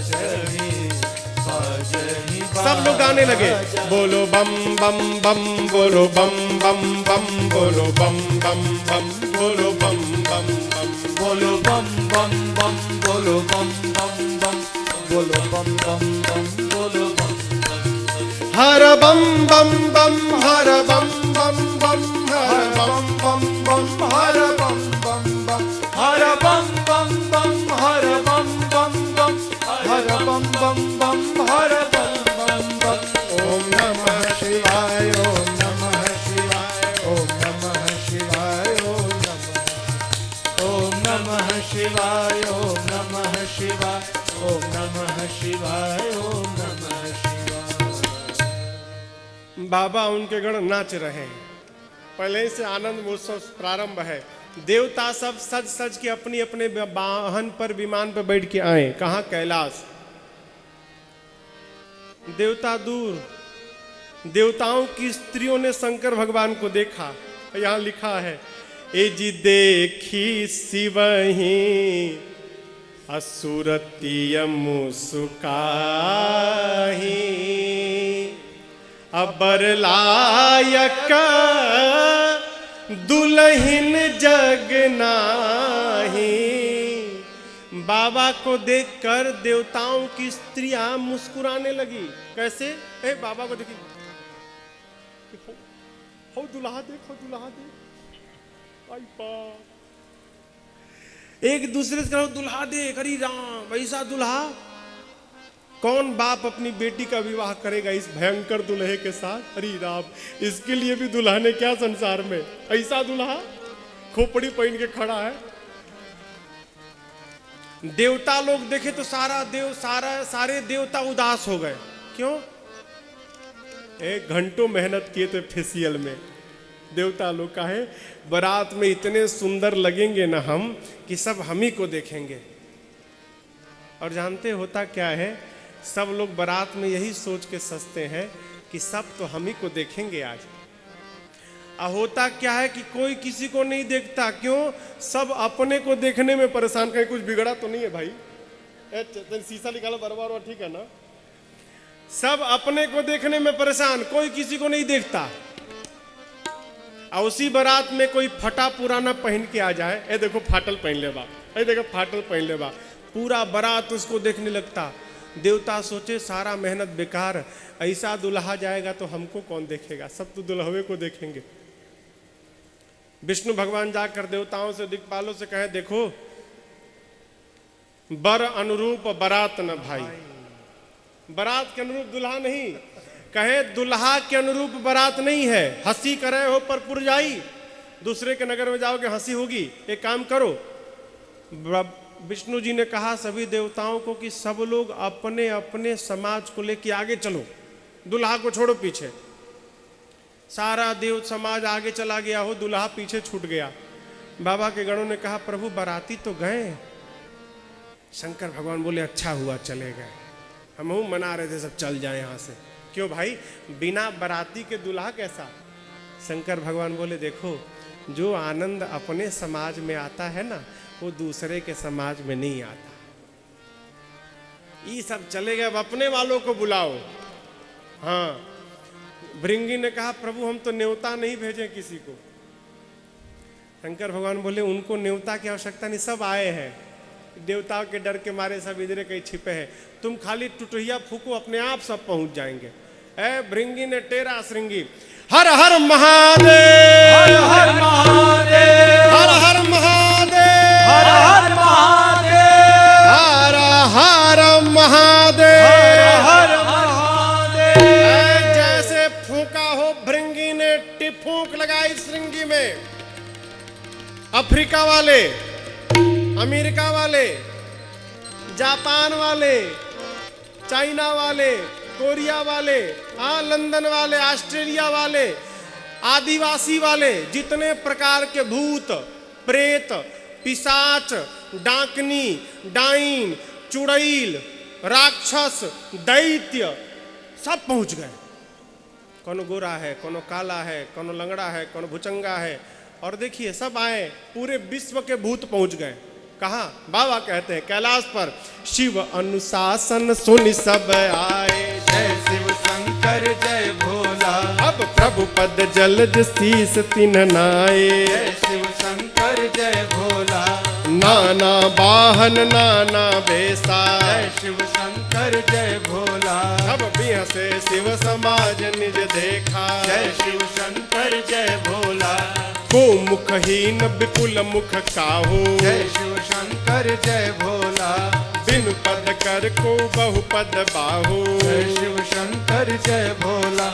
Speaker 2: चढ़ी बाजहि बाजा।
Speaker 1: सब लोग गाने लगे, बोलो बम बम बम, बोलो बम बम बम, बोलो बम बम बम, बोलो बम बम बम,
Speaker 2: बोलो बम बम बम, बोलो बम बम बम, बोलो बम बम बम, बोलो बम बम।
Speaker 1: हर बम बम बम, हर बम बम बम, हर बम बम बम,
Speaker 2: हर बम बम बम, हर बम बम बम, हर बम बम बम, हर बम बम बम, हर बम बम बम। ओम नमः शिवाय, ओम नमः शिवाय, ओम नमः शिवाय, ओम नमः शिवाय, ओम नमः शिवाय, ओम नमः शिवाय, ओम नमः शिवाय।
Speaker 1: बाबा उनके गण नाच रहे हैं। पहले से आनंद उत्सव प्रारंभ है। देवता सब सज सज के अपनी अपने वाहन पर, विमान पर बैठ के आए। कहाँ? कैलाश। देवता दूर, देवताओं की स्त्रियों ने शंकर भगवान को देखा। यहाँ लिखा है ए जी देखी शिवही असुरतीय मुस्काही, अबर लायक दुल्हन जग नाही। बाबा को देखकर देवताओं की स्त्रियां मुस्कुराने लगी। कैसे? बाबा को देखी, हो दुल्हा देख, हो दुल्हा देख। आई बाप, एक दूसरे से कहो दुल्हा देख, हरी राम, ऐसा दुल्हा कौन बाप अपनी बेटी का विवाह करेगा इस भयंकर दुल्हे के साथ? हरी राम, इसके लिए भी दुल्हा ने क्या संसार में, ऐसा दुल्हा खोपड़ी पहन के खड़ा है। देवता लोग देखे तो सारे देवता उदास हो गए। क्यों? एक घंटों मेहनत किए थे फेसियल में। देवता लोग का है बारात में इतने सुंदर लगेंगे ना हम कि सब हम ही को देखेंगे। और जानते होता क्या है, सब लोग बारात में यही सोच के सजते हैं कि सब तो हम ही को देखेंगे आज। होता क्या है कि कोई किसी को नहीं देखता। क्यों? सब अपने को देखने में परेशान। कहीं कुछ बिगड़ा तो नहीं है भाई? शीशा निकालो बराबर, ठीक है ना? सब अपने को देखने में परेशान, कोई किसी को नहीं देखता। और उसी बारात में कोई फटा पुराना पहन के आ जाए, ए देखो फाटल पहन ले बा, ए देखो फाटल पहन ले बा, पूरा बारात उसको देखने लगता। देवता सोचे सारा मेहनत बेकार, ऐसा दुल्हा जाएगा तो हमको कौन देखेगा, सब तो दुल्हवे को देखेंगे। विष्णु भगवान जाकर देवताओं से, दिक्पालों से कहे देखो बर अनुरूप बारात न भाई, बारात के अनुरूप दुल्हा नहीं। कहे दुल्हा के अनुरूप बारात नहीं है। हंसी करे हो पर पुरजाई, दूसरे के नगर में जाओगे हंसी होगी। एक काम करो, विष्णु जी ने कहा सभी देवताओं को कि सब लोग अपने अपने समाज को लेके आगे चलो, दुल्हा को छोड़ो पीछे। सारा देव समाज आगे चला गया हो, दुल्हा पीछे छूट गया। बाबा के गणों ने कहा प्रभु बाराती तो गए। शंकर भगवान बोले अच्छा हुआ चले गए, हम मना रहे थे सब चल जाए यहाँ से। क्यों भाई, बिना बाराती के दुल्हा कैसा? शंकर भगवान बोले देखो, जो आनंद अपने समाज में आता है ना, वो दूसरे के समाज में नहीं आता। ये सब चले गए, अब अपने वालों को बुलाओ। हाँ, भृंगी ने कहा प्रभु हम तो न्योता नहीं भेजे किसी को। शंकर भगवान बोले उनको न्योता की आवश्यकता नहीं, सब आए हैं। देवताओं के डर के मारे सब इधर कहीं छिपे हैं, तुम खाली टुटहिया फूको, अपने आप सब पहुंच जाएंगे। ऐ भृंगी ने टेरा श्रृंगी, हर हर महादेव,
Speaker 2: हर हर महादेव,
Speaker 1: हर हर महादेव,
Speaker 2: हर हर महादेव,
Speaker 1: हर हर महादेव,
Speaker 2: हर हर महादेव।
Speaker 1: जैसे फूका हो भृंगी ने टिफूक लगाई श्रृंगी में। अफ्रीका वाले, अमेरिका वाले, जापान वाले, चाइना वाले, कोरिया वाले, लंदन वाले, ऑस्ट्रेलिया वाले, आदिवासी वाले, जितने प्रकार के भूत प्रेत पिशाच डाकनी डाइन चुड़ैल राक्षस दैत्य सब पहुंच गए। कौन गोरा है, कौन काला है, कौन लंगड़ा है, कौन भुचंगा है। और देखिए सब आए, पूरे विश्व के भूत पहुंच गए। कहा? बाबा कहते हैं कैलाश पर शिव अनुशासन सुन सब आए।
Speaker 2: जय शिव शंकर जय भोला,
Speaker 1: अब प्रभु पद जलद शीस तिन नाए।
Speaker 2: जय शिव शंकर जय भोला,
Speaker 1: नाना वाहन नाना बेसा।
Speaker 2: जय शिव शंकर जय भोला,
Speaker 1: अब बिह से शिव समाज निज देखा।
Speaker 2: जय शिव शंकर जय भोला,
Speaker 1: को मुखहीन विपुल मुख काहू।
Speaker 2: जय शिव शंकर जय भोला,
Speaker 1: बिनु पद कर को बहुपद बाहू।
Speaker 2: जय शिव शंकर जय भोला,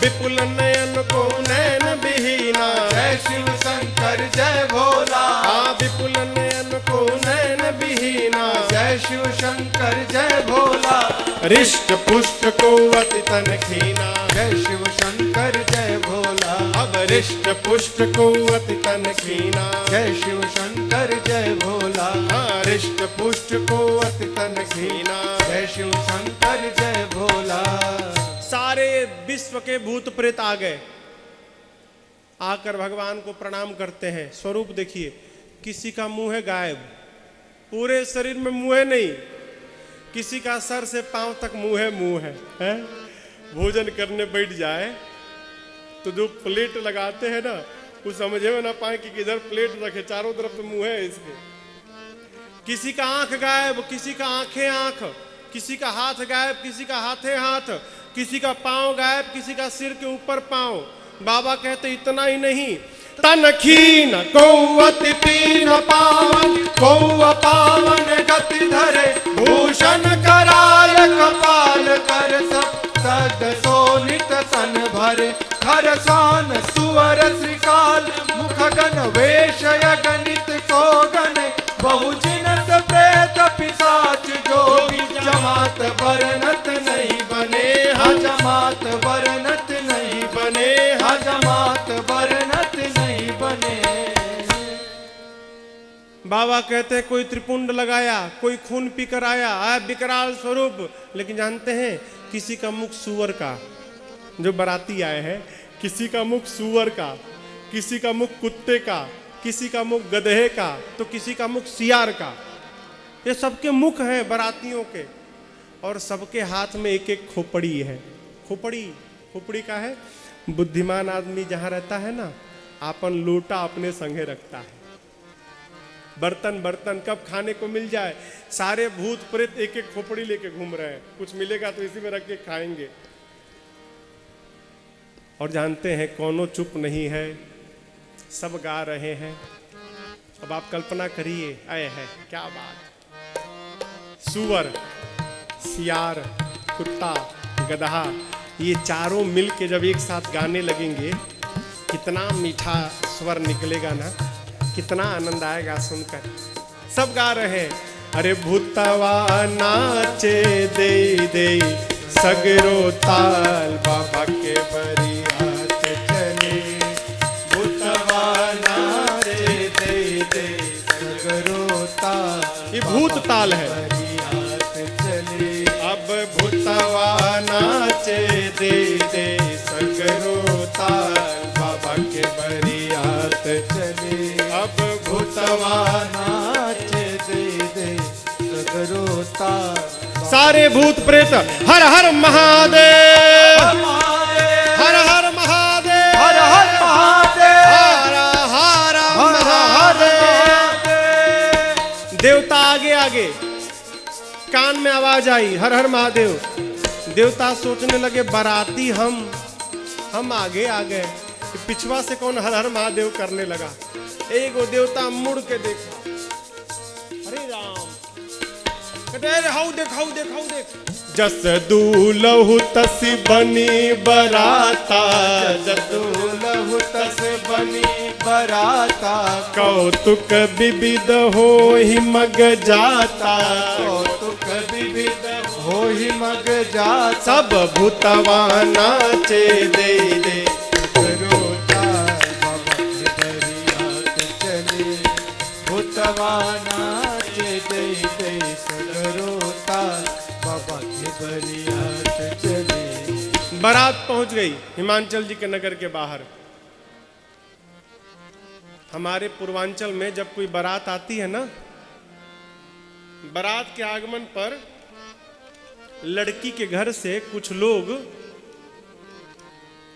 Speaker 1: विपुल नयन को नैन विहीना।
Speaker 2: जय शिव शंकर जय भोला,
Speaker 1: विपुल नयन को नैन विहीना।
Speaker 2: जय शिव शंकर जय भोला,
Speaker 1: रिष्ट पुष्ट को अति तन खीना।
Speaker 2: जय शिव शंकर जय भोला,
Speaker 1: अब रिष्ट पुष्ट को अति तन खीना।
Speaker 2: जय शिव शंकर जय भोला,
Speaker 1: रिष्ट पुष्ट को अति तन खीना।
Speaker 2: जय शिव शंकर जय भोला।
Speaker 1: सारे विश्व के भूत प्रेत आ गए, आकर भगवान को प्रणाम करते हैं। स्वरूप देखिए, किसी का मुंह है गायब, पूरे शरीर में मुंह है नहीं, किसी का सर से पांव तक मुंह है? भोजन करने बैठ जाए तो जो प्लेट लगाते हैं ना, वो समझे में ना पाए कि किधर प्लेट रखे, चारों तरफ तो मुंह है इसके। किसी का आंख गायब, किसी का आंखें आंख, किसी का हाथ गायब, किसी का हाथे हाथ, किसी का पांव गायब, किसी का सिर के ऊपर पांव। बाबा कहते इतना ही नहीं, तन खीन
Speaker 2: कौवति पीन पावन कौव पावन गति धरे भूषण कराल कपाल कर सद सोनित तन भरे खरसान सुवर श्रीकाल मुख गण वेश गणित को गण बहुजिनत प्रेत पिशाच जोगी जमात वर्णत नहीं बने जमात वर्णत नहीं बने जमात वर्णत नहीं बने।
Speaker 1: बाबा कहते हैं कोई त्रिपुंड लगाया, कोई खून पीकर आया विकराल स्वरूप, लेकिन जानते हैं किसी का मुख सूअर का, जो बराती आए हैं किसी का मुख सूअर का, किसी का मुख कुत्ते का, किसी का मुख गधे का, तो किसी का मुख सियार का। ये सबके मुख हैं बरातियों के, और सबके हाथ में एक एक खोपड़ी है। खोपड़ी खोपड़ी का है, बुद्धिमान आदमी जहां रहता है ना, आपन लोटा अपने संगे रखता है। बर्तन बर्तन कब खाने को मिल जाए, सारे भूत प्रेत एक एक खोपड़ी लेके घूम रहे हैं, कुछ मिलेगा तो इसी में रख के खाएंगे। और जानते हैं कौनो चुप नहीं है, सब गा रहे हैं। अब आप कल्पना करिए, आए है क्या बात, सूअर, सियार, कुत्ता, गधा, ये चारों मिल के जब एक साथ गाने लगेंगे, कितना मीठा स्वर निकलेगा ना, कितना आनंद आएगा सुनकर। सब गा रहे हैं, अरे भूतवा नाचे दे दे सगरो ताल बाबा के बरियात चले, भूतवा नाचे दे दे सगरो ताल, ये भूत ताल है। अब भूतवा नाचे दे दे सगरो ताल बाबा के बरियात चले, अब भूतवा नाचे दे दे सगरो ताल। सारे भूत प्रेत हर हर महादेव, हर हर महादेव,
Speaker 2: हर हर महादेव,
Speaker 1: हर हर महादेव। देवता आगे आगे, कान में आवाज आई हर हर महादेव। देवता सोचने लगे बाराती हम आगे आ गए, पिछवा से कौन हर हर महादेव करने लगा। एक वो देवता मुड़ के देखा, अरे राम, कहते हाउ देख हाउ देख हाउ देख, जस दूलहु तस बनी बराता,
Speaker 2: जस दूलहु तस बनी बराता,
Speaker 1: कौतुक विविध हो ही मग जाता,
Speaker 2: कौतुक विविध हो ही मग जाता।
Speaker 1: सब भूतवा नाचे दे दे
Speaker 2: सगरो ताल बाबा के बरियात चले, भूतवा नाचे दे दे सगरो ताल बाबा के बरियात चले।
Speaker 1: बारात पहुंच गई हिमांचल जी के नगर के बाहर। हमारे पूर्वांचल में जब कोई बारात आती है ना, बारात के आगमन पर लड़की के घर से कुछ लोग,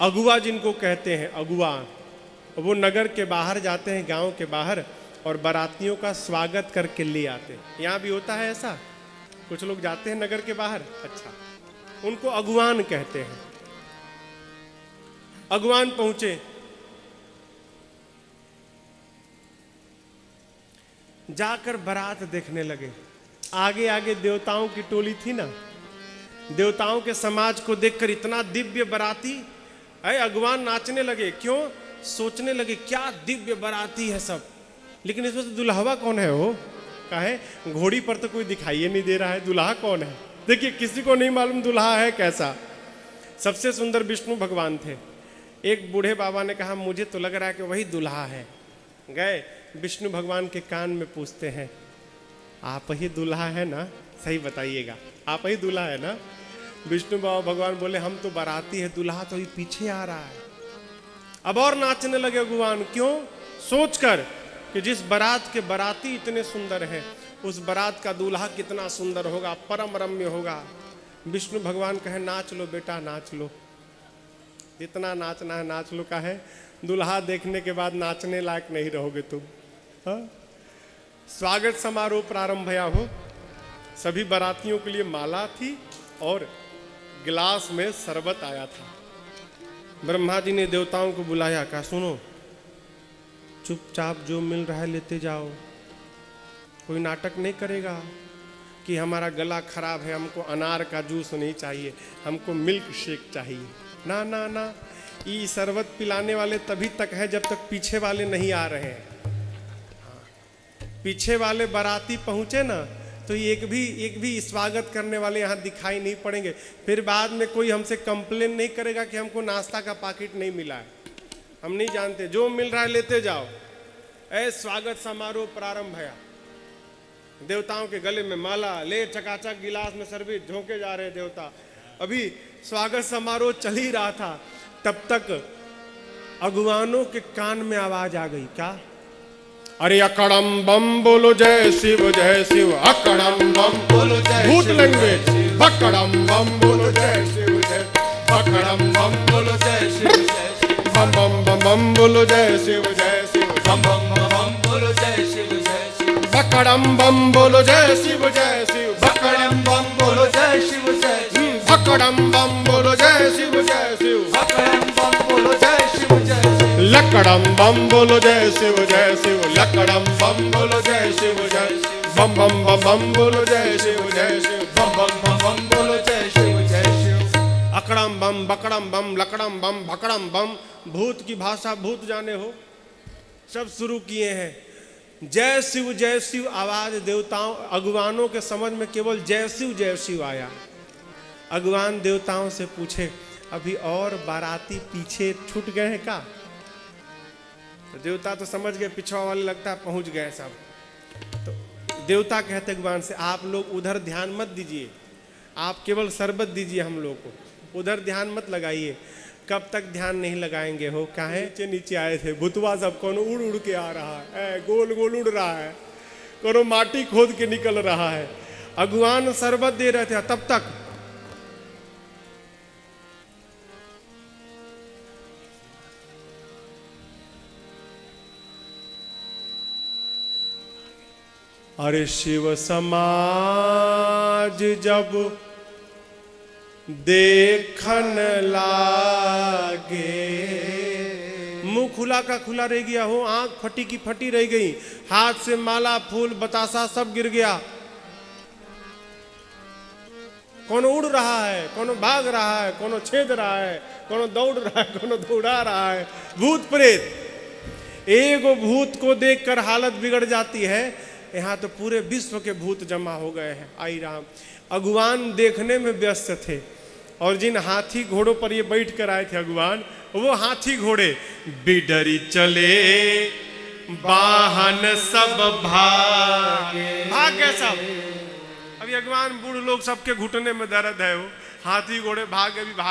Speaker 1: अगुआ जिनको कहते हैं, अगुआ, वो नगर के बाहर जाते हैं, गांव के बाहर, और बारातियों का स्वागत करके ले आते हैं। यहाँ भी होता है ऐसा, कुछ लोग जाते हैं नगर के बाहर, अच्छा, उनको अगुआन कहते हैं। अगुआन पहुंचे, जाकर बारात देखने लगे। आगे आगे देवताओं की टोली थी ना, देवताओं के समाज को देखकर इतना दिव्य बाराती, अरे अगुवान नाचने लगे। क्यों? सोचने लगे क्या दिव्य बाराती है सब, लेकिन इसमें से दुल्हवा कौन है? वो काहे घोड़ी पर तो कोई दिखाई नहीं दे रहा है, दुल्हा कौन है? देखिए किसी को नहीं मालूम दुल्हा है कैसा। सबसे सुंदर विष्णु भगवान थे। एक बूढ़े बाबा ने कहा मुझे तो लग रहा है कि वही दुल्हा है। गए विष्णु भगवान के कान में पूछते हैं, आप ही दुल्हा है ना? सही बताइएगा, आप ही दुल्हा है ना? विष्णु बाबा भगवान बोले हम तो बाराती है, दुल्हा तो ही पीछे आ रहा है। अब और नाचने लगे भगवान। क्यों? सोचकर कि जिस बारात के बाराती इतने सुंदर हैं, उस बारात का दूल्हा कितना सुंदर होगा, परम रम्य होगा। विष्णु भगवान कहे नाच लो बेटा, नाच लो, जितना नाचना है नाच लो। का है दूल्हा देखने के बाद नाचने लायक नहीं रहोगे तुम। हाँ? स्वागत समारोह प्रारंभ भया हो। सभी बारातियों के लिए माला थी और गिलास में शरबत आया था। ब्रह्मा जी ने देवताओं को बुलाया, कहा सुनो चुपचाप जो मिल रहा है लेते जाओ। कोई नाटक नहीं करेगा कि हमारा गला खराब है, हमको अनार का जूस नहीं चाहिए, हमको मिल्क शेक चाहिए। ना ना ना, ये शरबत पिलाने वाले तभी तक है जब तक पीछे वाले नहीं आ रहे हैं। पीछे वाले बाराती पहुंचे ना तो एक भी स्वागत करने वाले यहाँ दिखाई नहीं पड़ेंगे। फिर बाद में कोई हमसे कंप्लेन नहीं करेगा कि हमको नाश्ता का पैकेट नहीं मिला है। हम नहीं जानते, जो मिल रहा है लेते जाओ। ऐ स्वागत समारोह प्रारंभ है। देवताओं के गले में माला ले, चकाचक गिलास में शरबत झोंके जा रहे देवता। अभी स्वागत समारोह चल ही रहा था, तब तक अगुवानों के कान में आवाज आ गई। क्या? अरे अकड़म बम बोलो जय शिव जय शिव, अकड़म बम बोलो जय भूत लैंग्वेज, बकड़म बम बोलो जय शिव जय, बकड़म बम बोलो जय शिव जय शिव, बम बम बम बम बोलो जय शिव जय शिव, बम बम बम बोलो जय शिव जय शिव, बकड़म बम बोलो जय शिव जय शिव, बकड़म बम बोलो जय शिव जय शिव, बकड़म बम बोलो जय शिव जय शिव, बकड़म बम बोलो जय शिव जय शिव, लकड़म बम बोलो जय शिव जय शिव, लकड़म बम बोलो जय शिव जय शिव, बम बम बम बम बोलो जय शिव जय शिव, बम बम बम बम बोलो जय शिव जय शिव। अकड़म बम बकड़म बम लकड़म बम भकड़म बम। भूत की भाषा भूत जाने हो, सब शुरू किए हैं। जय शिव आवाज देवताओं अगुवानों के समझ में केवल जय शिव आया। अगुवान देवताओं से पूछे, अभी और बाराती पीछे छूट गए हैं क्या? तो देवता तो समझ गए पिछवा वाले लगता है पहुंच गए सब। तो देवता कहते भगवान से, आप लोग उधर ध्यान मत दीजिए, आप केवल शरबत दीजिए हम लोग को, उधर ध्यान मत लगाइए। कब तक ध्यान नहीं लगाएंगे हो? काहे? नीचे नीचे आए थे भूतवा सब, कौन उड़ उड़ के आ रहा है, गोल गोल उड़ रहा है, कौन माटी खोद के निकल रहा है। अगुवान शरबत दे रहे थे, तब तक अरे शिव समाज जब देखन लागे, मुंह खुला का खुला रह गया हो, आंख फटी की फटी रह गई, हाथ से माला फूल बतासा सब गिर गया। कौन उड़ रहा है, कौन भाग रहा है, कौन छेद रहा है, कौन दौड़ रहा है, कौन दौड़ा रहा है। भूत प्रेत। एगो भूत को देखकर हालत बिगड़ जाती है, यहाँ तो पूरे विश्व के भूत जमा हो गए हैं। आई राम। अगुवान देखने में व्यस्त थे, और जिन हाथी घोड़ों पर ये बैठ कर आए थे अगुवान, वो हाथी घोड़े बिडरी चले वाहन सब भागे, भाग गए सब। अभी अगुवान बूढ़ लोग सबके घुटने में दर्द है, वो हाथी घोड़े भागे भी भाग